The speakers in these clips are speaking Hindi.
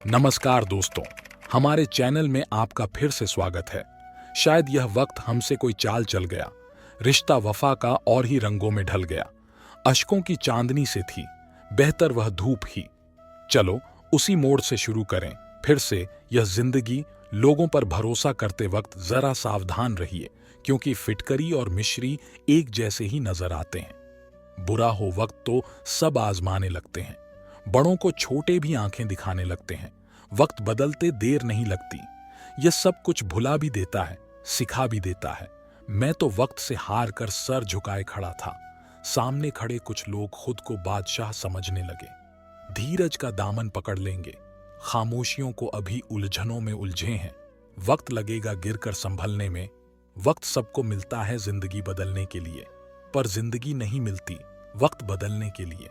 नमस्कार दोस्तों, हमारे चैनल में आपका फिर से स्वागत है। शायद यह वक्त हमसे कोई चाल चल गया, रिश्ता वफा का और ही रंगों में ढल गया। अश्कों की चांदनी से थी बेहतर वह धूप ही। चलो उसी मोड़ से शुरू करें फिर से यह जिंदगी। लोगों पर भरोसा करते वक्त जरा सावधान रहिए, क्योंकि फिटकरी और मिश्री एक जैसे ही नजर आते हैं। बुरा हो वक्त तो सब आजमाने लगते हैं, बड़ों को छोटे भी आंखें दिखाने लगते हैं। वक्त बदलते देर नहीं लगती, यह सब कुछ भुला भी देता है, सिखा भी देता है। मैं तो वक्त से हार कर सर झुकाए खड़ा था। सामने खड़े कुछ लोग खुद को बादशाह समझने लगे। धीरज का दामन पकड़ लेंगे, खामोशियों को अभी उलझनों में उलझे हैं। वक्त लगेगा गिरकर संभलने में। वक्त सबको मिलता है जिंदगी बदलने के लिए, पर जिंदगी नहीं मिलती वक्त बदलने के लिए।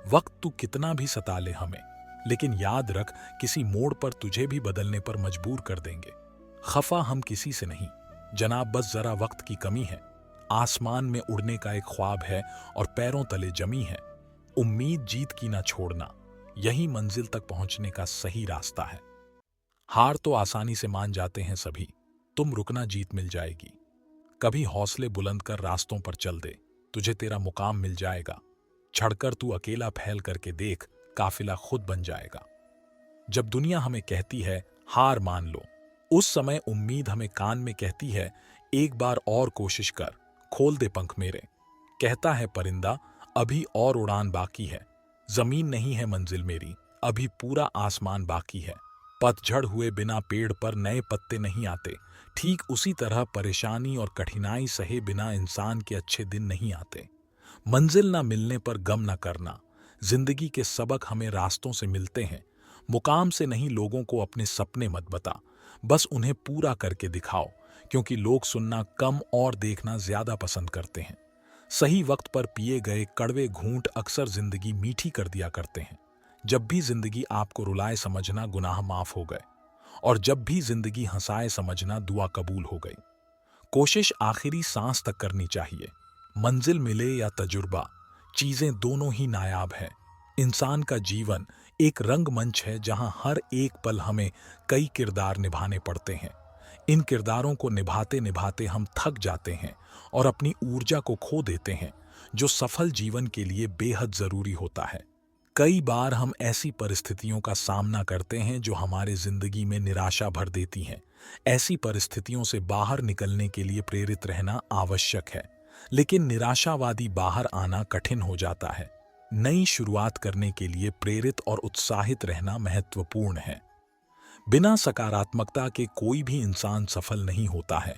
वक्त तू कितना भी सता ले हमें, लेकिन याद रख किसी मोड़ पर तुझे भी बदलने पर मजबूर कर देंगे। खफा हम किसी से नहीं जनाब, बस जरा वक्त की कमी है। आसमान में उड़ने का एक ख्वाब है और पैरों तले जमी है। उम्मीद जीत की ना छोड़ना, यही मंजिल तक पहुंचने का सही रास्ता है। हार तो आसानी से मान जाते हैं सभी, तुम रुकना जीत मिल जाएगी। कभी हौसले बुलंद कर रास्तों पर चल दे, तुझे तेरा मुकाम मिल जाएगा। छड़कर तू अकेला फैल करके देख, काफिला खुद बन जाएगा। जब दुनिया हमें कहती है हार मान लो, उस समय उम्मीद हमें कान में कहती है एक बार और कोशिश कर, खोल दे पंख मेरे। कहता है परिंदा अभी और उड़ान बाकी है। जमीन नहीं है मंजिल मेरी, अभी पूरा आसमान बाकी है। पतझड़ हुए बिना पेड़ पर नए पत्ते नहीं आते। ठीक उसी तरह परेशानी और कठिनाई सहे बिना इंसान के अच्छे दिन नहीं आते। मंजिल ना मिलने पर गम ना करना, जिंदगी के सबक हमें रास्तों से मिलते हैं। मुकाम से नहीं, लोगों को अपने सपने मत बता, बस उन्हें पूरा करके दिखाओ, क्योंकि लोग सुनना कम और देखना ज्यादा पसंद करते हैं। सही वक्त पर पिए गए कड़वे घूंट अक्सर जिंदगी मीठी कर दिया करते हैं। जब भी जिंदगी आपको रुलाए समझना गुनाह माफ हो गए, और जब भी जिंदगी हंसाए समझना दुआ कबूल हो गई। कोशिश आखिरी सांस तक करनी चाहिए। मंजिल मिले या तजुर्बा, चीजें दोनों ही नायाब हैं। इंसान का जीवन एक रंगमंच है, जहां हर एक पल हमें कई किरदार निभाने पड़ते हैं। इन किरदारों को निभाते निभाते हम थक जाते हैं और अपनी ऊर्जा को खो देते हैं, जो सफल जीवन के लिए बेहद जरूरी होता है। कई बार हम ऐसी परिस्थितियों का सामना करते हैं जो हमारे जिंदगी में निराशा भर देती हैं। ऐसी परिस्थितियों से बाहर निकलने के लिए प्रेरित रहना आवश्यक है, लेकिन निराशावादी बाहर आना कठिन हो जाता है। नई शुरुआत करने के लिए प्रेरित और उत्साहित रहना महत्वपूर्ण है। बिना सकारात्मकता के कोई भी इंसान सफल नहीं होता है।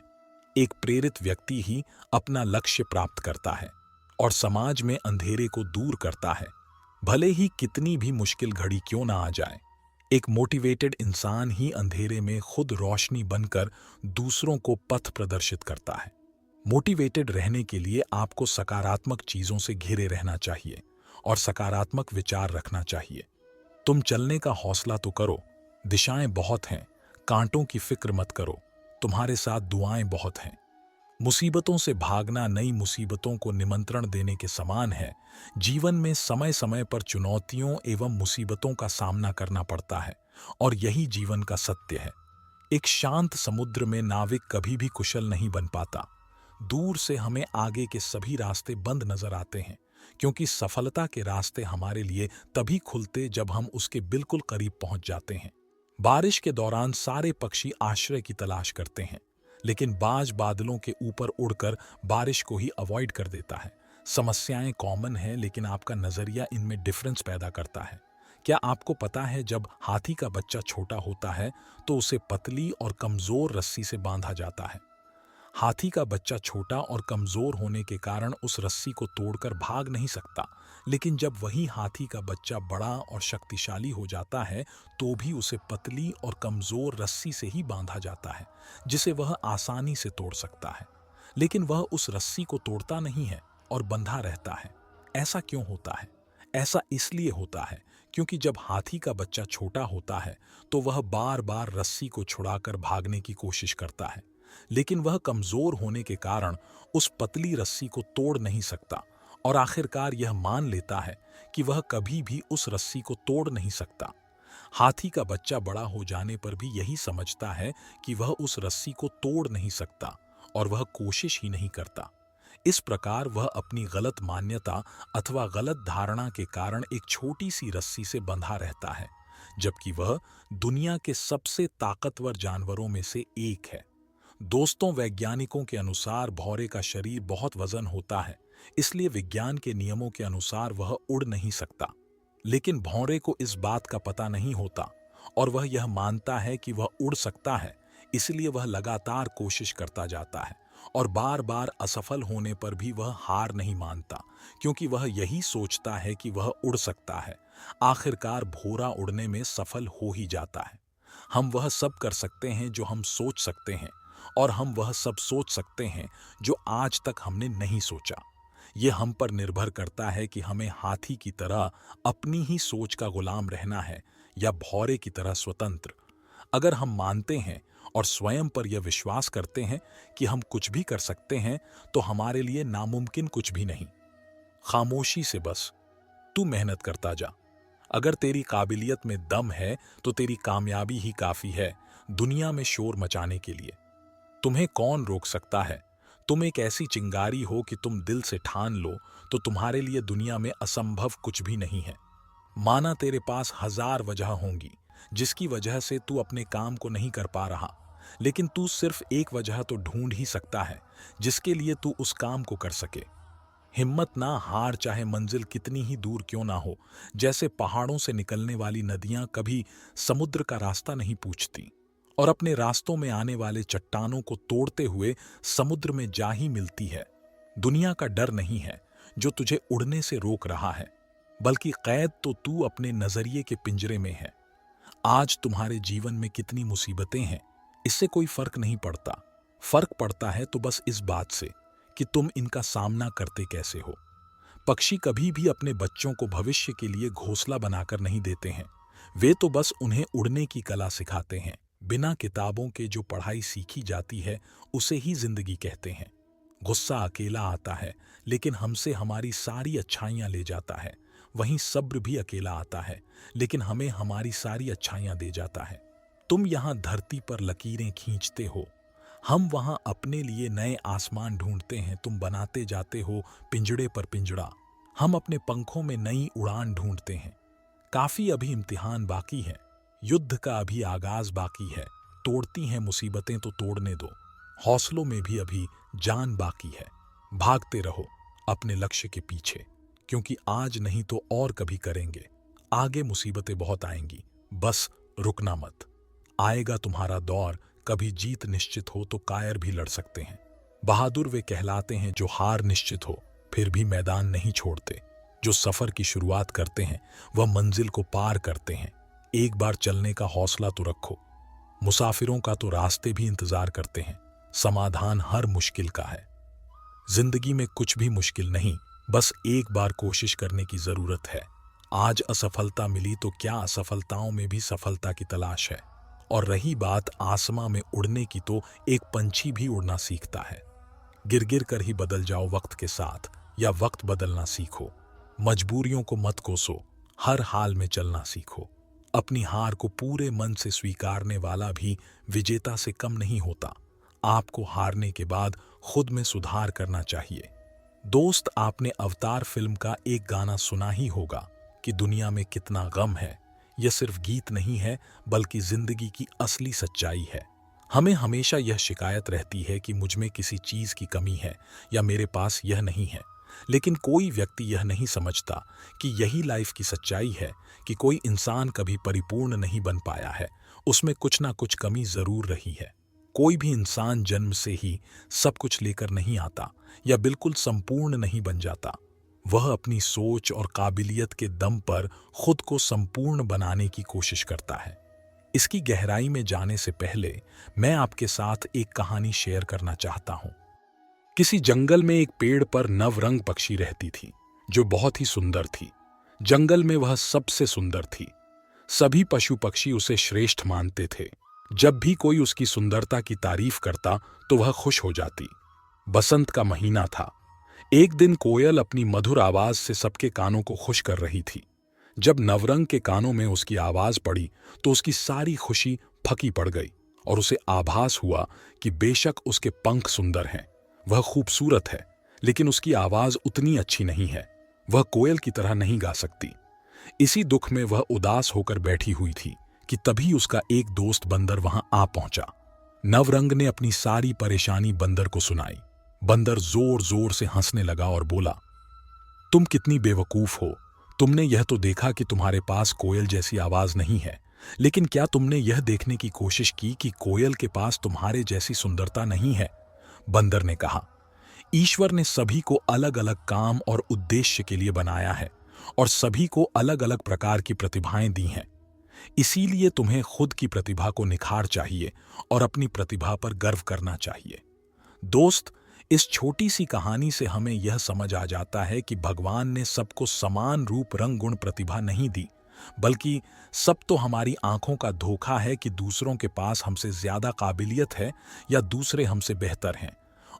एक प्रेरित व्यक्ति ही अपना लक्ष्य प्राप्त करता है और समाज में अंधेरे को दूर करता है, भले ही कितनी भी मुश्किल घड़ी क्यों ना आ जाए। एक मोटिवेटेड इंसान ही अंधेरे में खुद रोशनी बनकर दूसरों को पथ प्रदर्शित करता है। मोटिवेटेड रहने के लिए आपको सकारात्मक चीजों से घिरे रहना चाहिए और सकारात्मक विचार रखना चाहिए। तुम चलने का हौसला तो करो, दिशाएं बहुत हैं, कांटों की फिक्र मत करो, तुम्हारे साथ दुआएं बहुत हैं। मुसीबतों से भागना नई मुसीबतों को निमंत्रण देने के समान है। जीवन में समय समय पर चुनौतियों एवं मुसीबतों का सामना करना पड़ता है, और यही जीवन का सत्य है। एक शांत समुद्र में नाविक कभी भी कुशल नहीं बन पाता। दूर से हमें आगे के सभी रास्ते बंद नजर आते हैं, क्योंकि सफलता के रास्ते हमारे लिए तभी खुलते जब हम उसके बिल्कुल करीब पहुंच जाते हैं। बारिश के दौरान सारे पक्षी आश्रय की तलाश करते हैं, लेकिन बाज बादलों के ऊपर उड़कर बारिश को ही अवॉइड कर देता है। समस्याएं कॉमन हैं, लेकिन आपका नजरिया इनमें डिफरेंस पैदा करता है। क्या आपको पता है, जब हाथी का बच्चा छोटा होता है तो उसे पतली और कमजोर रस्सी से बांधा जाता है। हाथी का बच्चा छोटा और कमजोर होने के कारण उस रस्सी को तोड़कर भाग नहीं सकता, लेकिन जब वही हाथी का बच्चा बड़ा और शक्तिशाली हो जाता है तो भी उसे पतली और कमजोर रस्सी से ही बांधा जाता है, जिसे वह आसानी से तोड़ सकता है। लेकिन वह उस रस्सी को तोड़ता नहीं है और बंधा रहता है। ऐसा क्यों होता है? ऐसा इसलिए होता है क्योंकि जब हाथी का बच्चा छोटा होता है तो वह बार बार रस्सी को छुड़ाकर भागने की कोशिश करता है, लेकिन वह कमजोर होने के कारण उस पतली रस्सी को तोड़ नहीं सकता, और आखिरकार यह मान लेता है कि वह कभी भी उस रस्सी को तोड़ नहीं सकता। हाथी का बच्चा बड़ा हो जाने पर भी यही समझता है कि वह उस रस्सी को तोड़ नहीं सकता और वह कोशिश ही नहीं करता। इस प्रकार वह अपनी गलत मान्यता अथवा गलत धारणा के कारण एक छोटी सी रस्सी से बंधा रहता है, जबकि वह दुनिया के सबसे ताकतवर जानवरों में से एक है। दोस्तों, वैज्ञानिकों के अनुसार भौरे का शरीर बहुत वजन होता है, इसलिए विज्ञान के नियमों के अनुसार वह उड़ नहीं सकता। लेकिन भौरे को इस बात का पता नहीं होता और वह यह मानता है कि वह उड़ सकता है, इसलिए वह लगातार कोशिश करता जाता है और बार बार असफल होने पर भी वह हार नहीं मानता, क्योंकि वह यही सोचता है कि वह उड़ सकता है। आखिरकार भौरा उड़ने में सफल हो ही जाता है। हम वह सब कर सकते हैं जो हम सोच सकते हैं और हम वह सब सोच सकते हैं जो आज तक हमने नहीं सोचा। यह हम पर निर्भर करता है कि हमें हाथी की तरह अपनी ही सोच का गुलाम रहना है या भौरे की तरह स्वतंत्र। अगर हम मानते हैं और स्वयं पर यह विश्वास करते हैं कि हम कुछ भी कर सकते हैं, तो हमारे लिए नामुमकिन कुछ भी नहीं। खामोशी से बस तू मेहनत करता जा। अगर तेरी काबिलियत में दम है तो तेरी कामयाबी ही काफी है दुनिया में शोर मचाने के लिए। तुम्हें कौन रोक सकता है? तुम एक ऐसी चिंगारी हो कि तुम दिल से ठान लो तो तुम्हारे लिए दुनिया में असंभव कुछ भी नहीं है। माना तेरे पास 1000 वजह होंगी जिसकी वजह से तू अपने काम को नहीं कर पा रहा, लेकिन तू सिर्फ एक वजह तो ढूंढ ही सकता है जिसके लिए तू उस काम को कर सके। हिम्मत ना हार, चाहे मंजिल कितनी ही दूर क्यों ना हो। जैसे पहाड़ों से निकलने वाली नदियां कभी समुद्र का रास्ता नहीं पूछती और अपने रास्तों में आने वाले चट्टानों को तोड़ते हुए समुद्र में जा ही मिलती है। दुनिया का डर नहीं है जो तुझे उड़ने से रोक रहा है, बल्कि कैद तो तू अपने नजरिए के पिंजरे में है। आज तुम्हारे जीवन में कितनी मुसीबतें हैं, इससे कोई फर्क नहीं पड़ता। फर्क पड़ता है तो बस इस बात से कि तुम इनका सामना करते कैसे हो। पक्षी कभी भी अपने बच्चों को भविष्य के लिए घोंसला बनाकर नहीं देते हैं, वे तो बस उन्हें उड़ने की कला सिखाते हैं। बिना किताबों के जो पढ़ाई सीखी जाती है उसे ही जिंदगी कहते हैं। गुस्सा अकेला आता है लेकिन हमसे हमारी सारी अच्छाइयां ले जाता है। वहीं सब्र भी अकेला आता है लेकिन हमें हमारी सारी अच्छाइयां दे जाता है। तुम यहां धरती पर लकीरें खींचते हो, हम वहां अपने लिए नए आसमान ढूंढते हैं। तुम बनाते जाते हो पिंजड़े पर पिंजड़ा, हम अपने पंखों में नई उड़ान ढूंढते हैं। काफी अभी इम्तिहान बाकी है, युद्ध का अभी आगाज बाकी है। तोड़ती हैं मुसीबतें तो तोड़ने दो, हौसलों में भी अभी जान बाकी है। भागते रहो अपने लक्ष्य के पीछे, क्योंकि आज नहीं तो और कभी करेंगे। आगे मुसीबतें बहुत आएंगी, बस रुकना मत। आएगा तुम्हारा दौर, कभी जीत निश्चित हो तो कायर भी लड़ सकते हैं। बहादुर वे कहलाते हैं जो हार निश्चित हो फिर भी मैदान नहीं छोड़ते। जो सफर की शुरुआत करते हैं वह मंजिल को पार करते हैं। एक बार चलने का हौसला तो रखो। मुसाफिरों का तो रास्ते भी इंतजार करते हैं। समाधान हर मुश्किल का है। जिंदगी में कुछ भी मुश्किल नहीं, बस एक बार कोशिश करने की जरूरत है। आज असफलता मिली तो क्या असफलताओं में भी सफलता की तलाश है। और रही बात आसमां में उड़ने की, तो एक पंछी भी उड़ना सीखता है। गिर गिर कर ही बदल जाओ वक्त के साथ, या वक्त बदलना सीखो। मजबूरियों को मत कोसो, हर हाल में चलना सीखो। अपनी हार को पूरे मन से स्वीकारने वाला भी विजेता से कम नहीं होता। आपको हारने के बाद खुद में सुधार करना चाहिए। दोस्त, आपने अवतार फिल्म का एक गाना सुना ही होगा कि दुनिया में कितना गम है। यह सिर्फ गीत नहीं है, बल्कि जिंदगी की असली सच्चाई है। हमें हमेशा यह शिकायत रहती है कि मुझ में किसी चीज की कमी है या मेरे पास यह नहीं है, लेकिन कोई व्यक्ति यह नहीं समझता कि यही लाइफ की सच्चाई है कि कोई इंसान कभी परिपूर्ण नहीं बन पाया है, उसमें कुछ ना कुछ कमी जरूर रही है। कोई भी इंसान जन्म से ही सब कुछ लेकर नहीं आता या बिल्कुल संपूर्ण नहीं बन जाता। वह अपनी सोच और काबिलियत के दम पर खुद को संपूर्ण बनाने की कोशिश करता है। इसकी गहराई में जाने से पहले मैं आपके साथ एक कहानी शेयर करना चाहता हूं। किसी जंगल में एक पेड़ पर नवरंग पक्षी रहती थी जो बहुत ही सुंदर थी। जंगल में वह सबसे सुंदर थी। सभी पशु पक्षी उसे श्रेष्ठ मानते थे। जब भी कोई उसकी सुंदरता की तारीफ करता तो वह खुश हो जाती। बसंत का महीना था। एक दिन कोयल अपनी मधुर आवाज से सबके कानों को खुश कर रही थी। जब नवरंग के कानों में उसकी आवाज पड़ी तो उसकी सारी खुशी फकी पड़ गई और उसे आभास हुआ कि बेशक उसके पंख सुंदर हैं, वह खूबसूरत है, लेकिन उसकी आवाज उतनी अच्छी नहीं है, वह कोयल की तरह नहीं गा सकती। इसी दुख में वह उदास होकर बैठी हुई थी कि तभी उसका एक दोस्त बंदर वहां आ पहुंचा। नवरंग ने अपनी सारी परेशानी बंदर को सुनाई। बंदर जोर जोर से हंसने लगा और बोला, तुम कितनी बेवकूफ हो, तुमने यह तो देखा कि तुम्हारे पास कोयल जैसी आवाज नहीं है, लेकिन क्या तुमने यह देखने की कोशिश की कि कोयल के पास तुम्हारे जैसी सुंदरता नहीं है? बंदर ने कहा, ईश्वर ने सभी को अलग अलग काम और उद्देश्य के लिए बनाया है और सभी को अलग अलग प्रकार की प्रतिभाएं दी हैं। इसीलिए तुम्हें खुद की प्रतिभा को निखार चाहिए और अपनी प्रतिभा पर गर्व करना चाहिए। दोस्त, इस छोटी सी कहानी से हमें यह समझ आ जाता है कि भगवान ने सबको समान रूप, रंग, गुण, प्रतिभा नहीं दी, बल्कि सब तो हमारी आंखों का धोखा है कि दूसरों के पास हमसे ज्यादा काबिलियत है या दूसरे हमसे बेहतर हैं,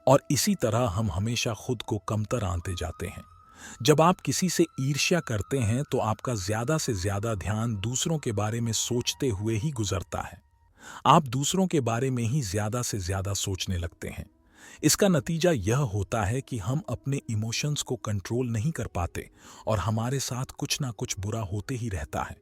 और इसी तरह हम हमेशा खुद को कमतर आंते जाते हैं। जब आप किसी से ईर्ष्या करते हैं तो आपका ज्यादा से ज्यादा ध्यान दूसरों के बारे में सोचते हुए ही गुजरता है। आप दूसरों के बारे में ही ज्यादा से ज्यादा सोचने लगते हैं। इसका नतीजा यह होता है कि हम अपने इमोशंस को कंट्रोल नहीं कर पाते और हमारे साथ कुछ ना कुछ बुरा होते ही रहता है।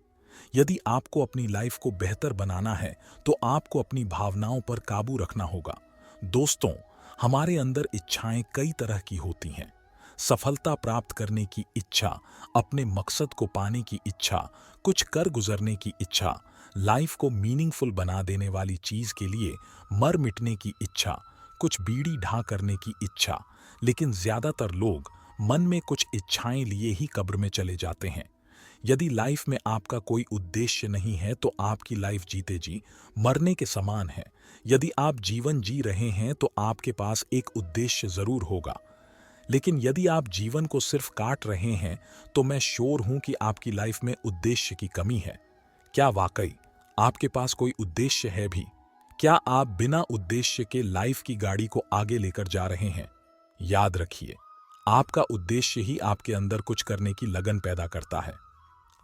यदि आपको अपनी लाइफ को बेहतर बनाना है तो आपको अपनी भावनाओं पर काबू रखना होगा। दोस्तों, हमारे अंदर इच्छाएं कई तरह की होती हैं। सफलता प्राप्त करने की इच्छा, अपने मकसद को पाने की इच्छा, कुछ कर गुजरने की इच्छा, लाइफ को मीनिंगफुल बना देने वाली चीज के लिए मर मिटने की इच्छा, कुछ बीड़ी ढा करने की इच्छा। लेकिन ज्यादातर लोग मन में कुछ इच्छाएं लिए ही कब्र में चले जाते हैं। यदि लाइफ में आपका कोई उद्देश्य नहीं है तो आपकी लाइफ जीते जी मरने के समान है। यदि आप जीवन जी रहे हैं तो आपके पास एक उद्देश्य जरूर होगा, लेकिन यदि आप जीवन को सिर्फ काट रहे हैं तो मैं श्योर हूं कि आपकी लाइफ में उद्देश्य की कमी है। क्या वाकई आपके पास कोई उद्देश्य है भी? क्या आप बिना उद्देश्य के लाइफ की गाड़ी को आगे लेकर जा रहे हैं? याद रखिए, आपका उद्देश्य ही आपके अंदर कुछ करने की लगन पैदा करता है।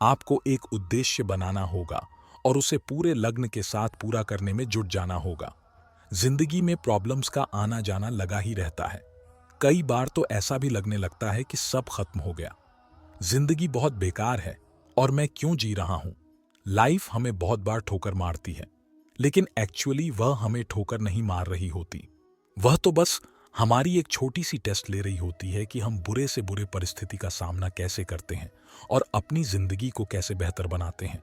आपको एक उद्देश्य बनाना होगा और उसे पूरे लगन के साथ पूरा करने में जुट जाना होगा। जिंदगी में प्रॉब्लम्स का आना जाना लगा ही रहता है। कई बार तो ऐसा भी लगने लगता है कि सब खत्म हो गया, जिंदगी बहुत बेकार है और मैं क्यों जी रहा हूं। लाइफ हमें बहुत बार ठोकर मारती है, लेकिन एक्चुअली वह हमें ठोकर नहीं मार रही होती। वह तो बस हमारी एक छोटी सी टेस्ट ले रही होती है कि हम बुरे से बुरे परिस्थिति का सामना कैसे करते हैं और अपनी जिंदगी को कैसे बेहतर बनाते हैं।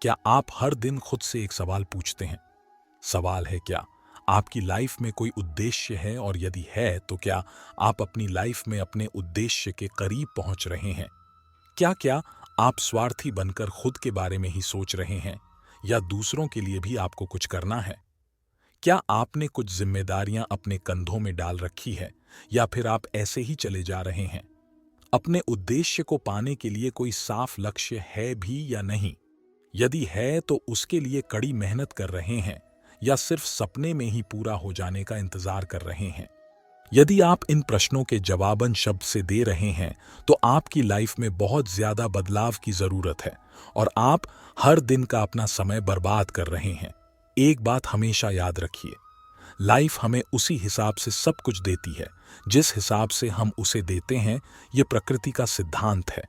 क्या आप हर दिन खुद से एक सवाल पूछते हैं? सवाल है, क्या आपकी लाइफ में कोई उद्देश्य है? और यदि है तो क्या आप अपनी लाइफ में अपने उद्देश्य के करीब पहुंच रहे हैं? क्या आप स्वार्थी बनकर खुद के बारे में ही सोच रहे हैं या दूसरों के लिए भी आपको कुछ करना है? क्या आपने कुछ जिम्मेदारियां अपने कंधों में डाल रखी है या फिर आप ऐसे ही चले जा रहे हैं? अपने उद्देश्य को पाने के लिए कोई साफ लक्ष्य है भी या नहीं? यदि है तो उसके लिए कड़ी मेहनत कर रहे हैं या सिर्फ सपने में ही पूरा हो जाने का इंतजार कर रहे हैं? यदि आप इन प्रश्नों के जवाबन शब्द से दे रहे हैं तो आपकी लाइफ में बहुत ज्यादा बदलाव की जरूरत है और आप हर दिन का अपना समय बर्बाद कर रहे हैं। एक बात हमेशा याद रखिए, लाइफ हमें उसी हिसाब से सब कुछ देती है जिस हिसाब से हम उसे देते हैं। ये प्रकृति का सिद्धांत है।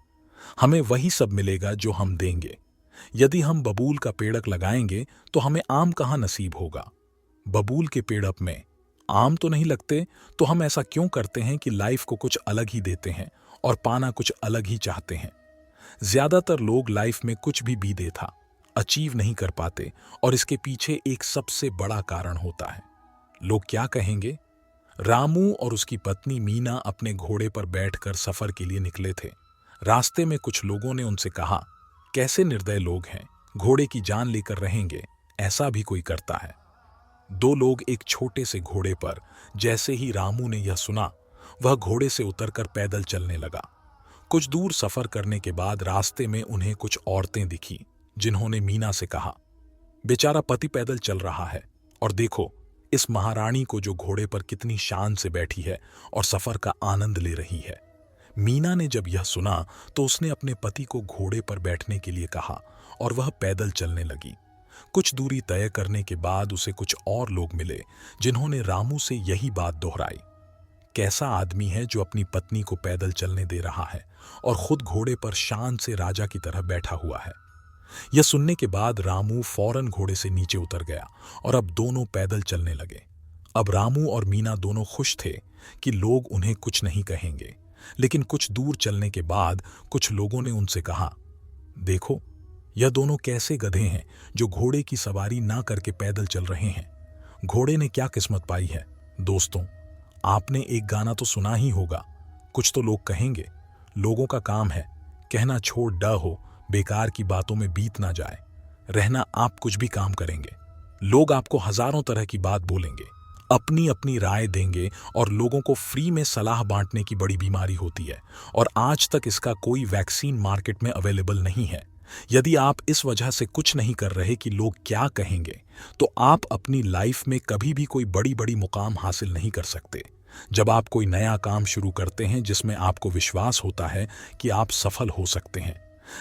हमें वही सब मिलेगा जो हम देंगे। यदि हम बबूल का पेड़क लगाएंगे तो हमें आम कहाँ नसीब होगा? बबूल के पेड़क में आम तो नहीं लगते, तो हम ऐसा क्यों करते हैं कि लाइफ को कुछ अलग ही देते हैं और पाना कुछ अलग ही चाहते हैं? ज्यादातर लोग लाइफ में कुछ भी बीते था अचीव नहीं कर पाते और इसके पीछे एक सबसे बड़ा कारण होता है। लोग क्या कहेंगे? रामू और उसकी पत्नी मीना अपने घोड़े पर बैठकर सफर के लिए निकले थे। रास्ते में कुछ लोगों ने उनसे कहा, कैसे निर्दय लोग हैं, घोड़े की जान लेकर रहेंगे, ऐसा भी कोई करता है? दो लोग एक छोटे से घोड़े पर। जैसे ही रामू ने यह सुना, वह घोड़े से उतरकर पैदल चलने लगा। कुछ दूर सफर करने के बाद रास्ते में उन्हें कुछ औरतें दिखी, जिन्होंने मीना से कहा, बेचारा पति पैदल चल रहा है और देखो इस महारानी को जो घोड़े पर कितनी शान से बैठी है और सफर का आनंद ले रही है। मीना ने जब यह सुना तो उसने अपने पति को घोड़े पर बैठने के लिए कहा और वह पैदल चलने लगी। कुछ दूरी तय करने के बाद उसे कुछ और लोग मिले जिन्होंने रामू से यही बात दोहराई। कैसा आदमी है जो अपनी पत्नी को पैदल चलने दे रहा है और खुद घोड़े पर शान से राजा की तरह बैठा हुआ है। यह सुनने के बाद रामू फौरन घोड़े से नीचे उतर गया और अब दोनों पैदल चलने लगे। अब रामू और मीना दोनों खुश थे कि लोग उन्हें कुछ नहीं कहेंगे, लेकिन कुछ दूर चलने के बाद कुछ लोगों ने उनसे कहा, देखो यह दोनों कैसे गधे हैं जो घोड़े की सवारी ना करके पैदल चल रहे हैं। घोड़े ने क्या किस्मत पाई है। दोस्तों, आपने एक गाना तो सुना ही होगा, कुछ तो लोग कहेंगे। लोगों का काम है कहना छोड़ ड हो, बेकार की बातों में बीत ना जाए। रहना आप कुछ भी काम करेंगे, लोग आपको हजारों तरह की बात बोलेंगे, अपनी अपनी राय देंगे और लोगों को फ्री में सलाह बांटने की बड़ी बीमारी होती है और आज तक इसका कोई वैक्सीन मार्केट में अवेलेबल नहीं है। यदि आप इस वजह से कुछ नहीं कर रहे कि लोग क्या कहेंगे, तो आप अपनी लाइफ में कभी भी कोई बड़ी बड़ी मुकाम हासिल नहीं कर सकते। जब आप कोई नया काम शुरू करते हैं जिसमें आपको विश्वास होता है कि आप सफल हो सकते हैं,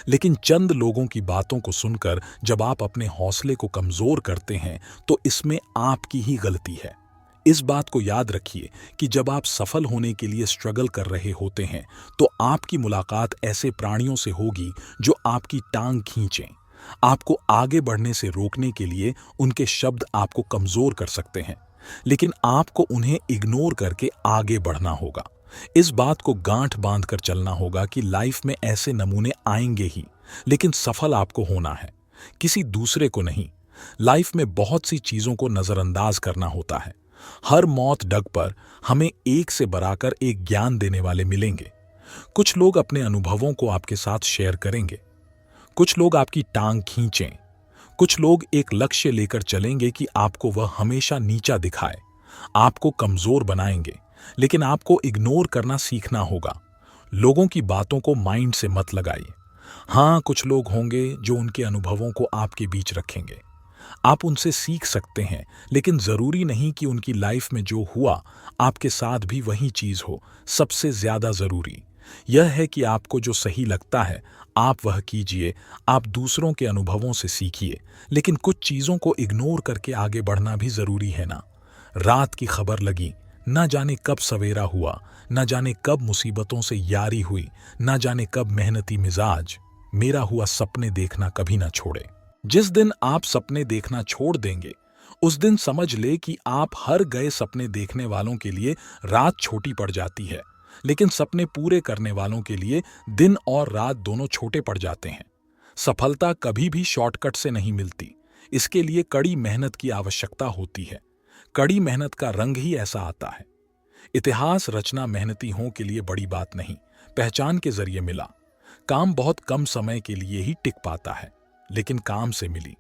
लेकिन चंद लोगों की बातों को सुनकर जब आप अपने हौसले को कमजोर करते हैं, तो इसमें आपकी ही गलती है। इस बात को याद रखिए कि जब आप सफल होने के लिए स्ट्रगल कर रहे होते हैं, तो आपकी मुलाकात ऐसे प्राणियों से होगी जो आपकी टांग खींचें। आपको आगे बढ़ने से रोकने के लिए उनके शब्द आपको कमजोर कर सकते हैं, लेकिन आपको उन्हें इग्नोर करके आगे बढ़ना होगा। इस बात को गांठ बांधकर चलना होगा कि लाइफ में ऐसे नमूने आएंगे ही, लेकिन सफल आपको होना है, किसी दूसरे को नहीं। लाइफ में बहुत सी चीजों को नजरअंदाज करना होता है। हर मौत डग पर हमें एक से बढ़ाकर एक ज्ञान देने वाले मिलेंगे। कुछ लोग अपने अनुभवों को आपके साथ शेयर करेंगे, कुछ लोग आपकी टांग खींचें, कुछ लोग एक लक्ष्य लेकर चलेंगे कि आपको वह हमेशा नीचा दिखाए, आपको कमजोर बनाएंगे, लेकिन आपको इग्नोर करना सीखना होगा। लोगों की बातों को माइंड से मत लगाइए। हाँ, कुछ लोग होंगे जो उनके अनुभवों को आपके बीच रखेंगे। आप उनसे सीख सकते हैं, लेकिन जरूरी नहीं कि उनकी लाइफ में जो हुआ आपके साथ भी वही चीज हो। सबसे ज्यादा जरूरी यह है कि आपको जो सही लगता है आप वह कीजिए। आप दूसरों के अनुभवों से सीखिए, लेकिन कुछ चीजों को इग्नोर करके आगे बढ़ना भी जरूरी है ना। रात की खबर लगी, न जाने कब सवेरा हुआ, न जाने कब मुसीबतों से यारी हुई, न जाने कब मेहनती मिजाज मेरा हुआ सपने देखना कभी ना छोड़े। जिस दिन आप सपने देखना छोड़ देंगे, उस दिन समझ ले कि आप हर गए सपने देखने वालों के लिए रात छोटी पड़ जाती है, लेकिन सपने पूरे करने वालों के लिए दिन और रात दोनों छोटे पड़ जाते हैं। सफलता कभी भी शॉर्टकट से नहीं मिलती, इसके लिए कड़ी मेहनत की आवश्यकता होती है। कड़ी मेहनत का रंग ही ऐसा आता है। इतिहास रचना मेहनतियों के लिए बड़ी बात नहीं, पहचान के जरिए मिला। काम बहुत कम समय के लिए ही टिक पाता है, लेकिन काम से मिली